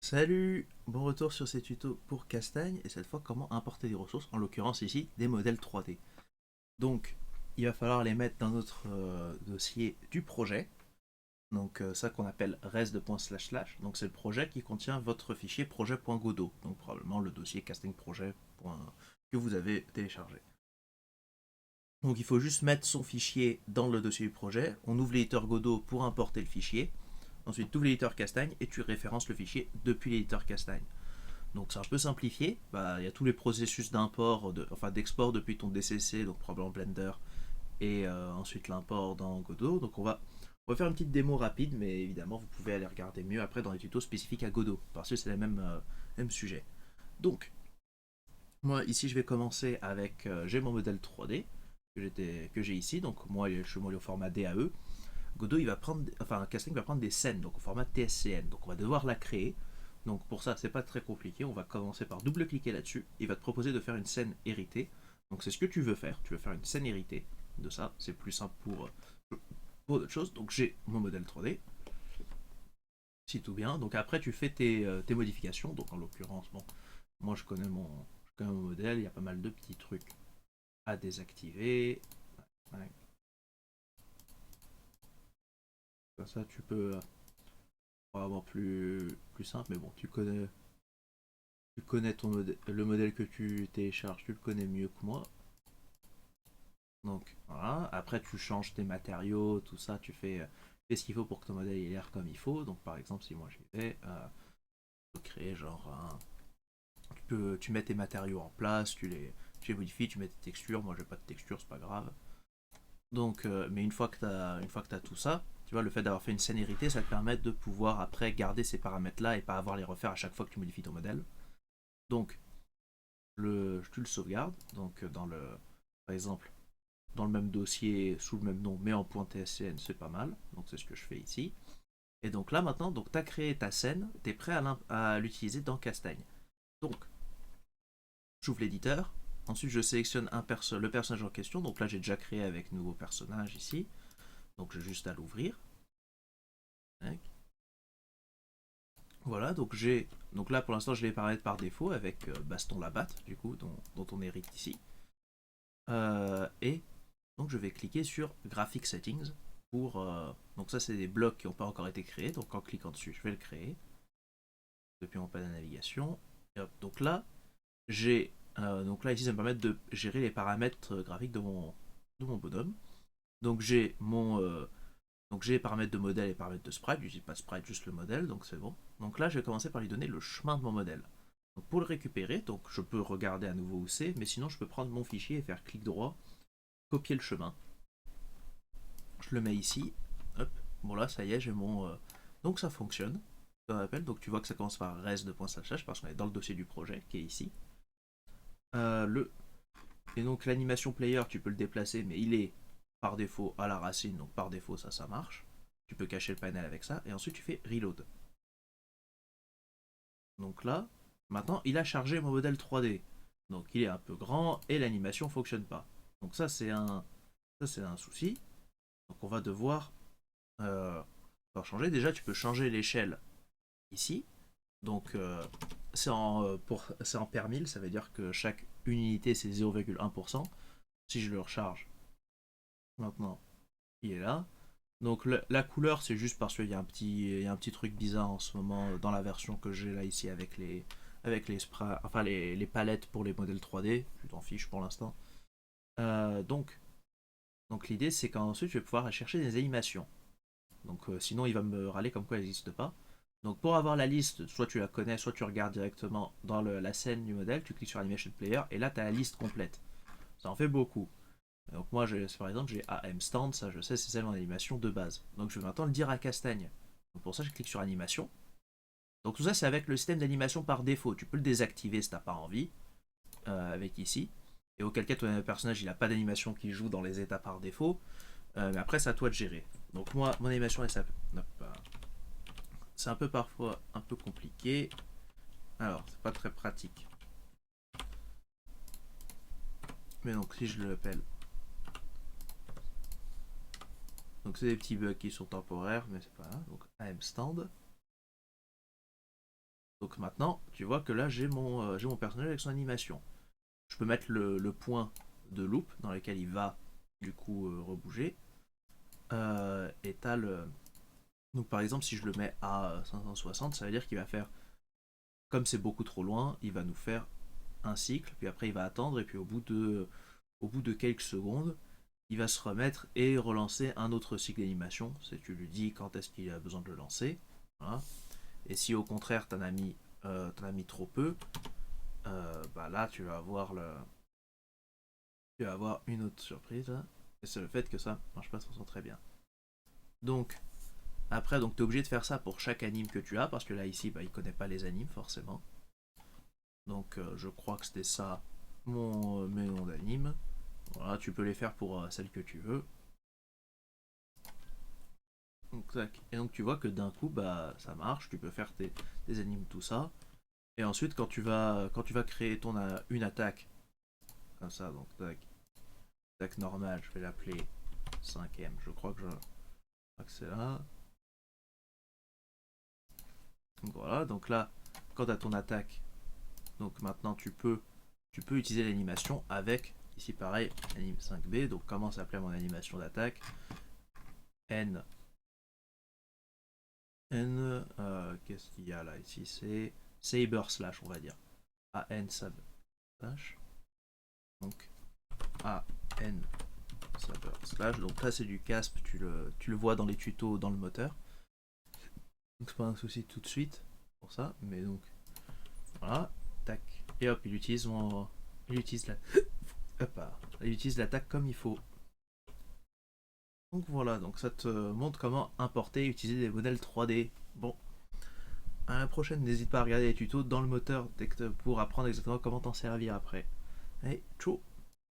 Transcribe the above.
Salut, bon retour sur ces tutos pour Castagne et cette fois comment importer des ressources, en l'occurrence ici des modèles 3D. Donc il va falloir les mettre dans notre dossier du projet, donc ça qu'on appelle res de point slash slash, donc c'est le projet qui contient votre fichier projet.godot, donc probablement le dossier casting projet que vous avez téléchargé. Donc il faut juste mettre son fichier dans le dossier du projet, on ouvre l'éditeur Godot pour importer le fichier, ensuite tu ouvres l'éditeur Castagne et tu références le fichier depuis l'éditeur Castagne. Donc c'est un peu simplifié. Bah, il y a tous les processus d'import, enfin d'export depuis ton DCC, donc probablement Blender, et ensuite l'import dans Godot. Donc on va faire une petite démo rapide, mais évidemment vous pouvez aller regarder mieux après dans les tutos spécifiques à Godot, parce que c'est le même sujet. Donc, moi ici je vais commencer avec, j'ai mon modèle 3D que j'ai ici, donc moi je suis au format DAE. Godot il va prendre, enfin Casting va prendre des scènes, donc au format TSCN, donc on va devoir la créer. Donc pour ça, c'est pas très compliqué. On va commencer par double-cliquer là-dessus. Il va te proposer de faire une scène héritée. Donc c'est ce que tu veux faire. Tu veux faire une scène héritée de ça. C'est plus simple pour d'autres choses. Donc j'ai mon modèle 3D. Si tout bien. Donc après, tu fais tes modifications. Donc en l'occurrence, bon, moi je connais mon modèle. Il y a pas mal de petits trucs à désactiver. Ouais. Comme ça, tu peux avoir plus simple. Mais bon, tu connais le modèle que tu télécharges, tu le connais mieux que moi. Donc voilà, après tu changes tes matériaux, tout ça, tu fais ce qu'il faut pour que ton modèle ait l'air comme il faut. Donc par exemple, si moi j'y vais, tu peux créer genre tu mets tes matériaux en place, tu les modifies, tu mets tes textures. Moi j'ai pas de texture, c'est pas grave. Donc, mais une fois que t'as tout ça, tu vois, le fait d'avoir fait une scène héritée, ça te permet de pouvoir après garder ces paramètres-là et pas avoir les refaire à chaque fois que tu modifies ton modèle. Donc, tu le sauvegardes. Donc, par exemple, dans le même dossier, sous le même nom, mais en .tscn, c'est pas mal. Donc c'est ce que je fais ici. Et donc là maintenant, tu as créé ta scène, tu es prêt à l'utiliser dans Castagne. Donc, j'ouvre l'éditeur. Ensuite, je sélectionne le personnage en question. Donc là, j'ai déjà créé avec nouveau personnage ici. Donc j'ai juste à l'ouvrir. Voilà, donc là pour l'instant je vais paraître par défaut avec Baston Labatte, du coup, dont on hérite ici. Et donc je vais cliquer sur Graphic Settings donc ça c'est des blocs qui n'ont pas encore été créés, donc en cliquant dessus je vais le créer depuis mon panneau de navigation. Et hop, donc là ici ça me permet de gérer les paramètres graphiques de mon bonhomme. Donc j'ai les paramètres de modèle et les paramètres de sprite, je n'utilise pas sprite, juste le modèle, donc c'est bon. Donc là je vais commencer par lui donner le chemin de mon modèle. Donc pour le récupérer, donc je peux regarder à nouveau où c'est, mais sinon je peux prendre mon fichier et faire clic droit, copier le chemin. Je le mets ici. Hop. Bon là, ça y est, j'ai mon. Donc ça fonctionne. Ça rappelle. Donc tu vois que ça commence par res de point slash parce qu'on est dans le dossier du projet qui est ici. Euh, le... Et donc l'animation player, tu peux le déplacer, mais il est par défaut à la racine, donc par défaut ça marche. Tu peux cacher le panel avec ça, et ensuite tu fais reload. Donc là, maintenant il a chargé mon modèle 3D. Donc il est un peu grand et l'animation fonctionne pas. Donc ça c'est un souci. Donc on va devoir changer. Déjà, tu peux changer l'échelle ici. Donc, c'est en per mille, ça veut dire que chaque unité c'est 0,1%. Si je le recharge, maintenant, il est là. Donc, la couleur, c'est juste parce qu'il y a un petit truc bizarre en ce moment dans la version que j'ai là ici enfin les palettes pour les modèles 3D. Je t'en fiche pour l'instant. Donc l'idée, c'est qu'ensuite, je vais pouvoir chercher des animations. Donc sinon, il va me râler comme quoi elle n'existe pas. Donc pour avoir la liste, soit tu la connais, soit tu regardes directement dans la scène du modèle, tu cliques sur Animation Player et là tu as la liste complète. Ça en fait beaucoup. Donc moi, par exemple, j'ai AM Stand, ça je sais, c'est celle en animation de base. Donc je vais maintenant le dire à Castagne. Donc pour ça, je clique sur Animation. Donc tout ça, c'est avec le système d'animation par défaut. Tu peux le désactiver si tu n'as pas envie, avec ici. Et auquel cas, ton personnage, il n'a pas d'animation qui joue dans les états par défaut. Mais après, c'est à toi de gérer. Donc moi, mon animation, elle s'appelle... C'est un peu parfois un peu compliqué. Alors, c'est pas très pratique. Mais donc, si je l'appelle. Donc, c'est des petits bugs qui sont temporaires, mais c'est pas grave. Donc, AM stand. Donc maintenant, tu vois que là j'ai mon personnage avec son animation. Je peux mettre le point de loop dans lequel il va du coup rebouger. Et t'as le. Donc par exemple, si je le mets à 560, ça veut dire qu'il va faire. Comme c'est beaucoup trop loin, il va nous faire un cycle, puis après il va attendre, et puis au bout de quelques secondes, il va se remettre et relancer un autre cycle d'animation. C'est tu lui dis quand est-ce qu'il a besoin de le lancer. Voilà. Et si au contraire t'en as mis trop peu, bah là tu vas avoir une autre surprise. Là. Et c'est le fait que ça marche pas de façon très bien. Donc après, donc tu es obligé de faire ça pour chaque anime que tu as, parce que là ici, bah, il connaît pas les animes forcément. Donc je crois que c'était ça mes noms d'anime. Voilà, tu peux les faire pour celles que tu veux. Donc, tac. Et donc tu vois que d'un coup, bah ça marche, tu peux faire tes animes, tout ça. Et ensuite, quand tu vas créer une attaque, comme ça, donc tac, attaque normale, je vais l'appeler 5ème, je crois que c'est là. Donc voilà, donc là, quand tu as ton attaque, donc maintenant tu peux utiliser l'animation avec, ici pareil, anime 5B, donc comment s'appelait mon animation d'attaque N. Qu'est-ce qu'il y a là ici c'est Saber Slash, on va dire. AN Slash. Donc AN Saber Slash. Donc là c'est du CASP, tu le vois dans les tutos dans le moteur. Donc c'est pas un souci tout de suite pour ça, mais donc voilà, tac. Et hop, il utilise la, hop, il utilise l'attaque comme il faut. Donc voilà, donc ça te montre comment importer et utiliser des modèles 3D. Bon, à la prochaine, n'hésite pas à regarder les tutos dans le moteur pour apprendre exactement comment t'en servir après. Allez, ciao.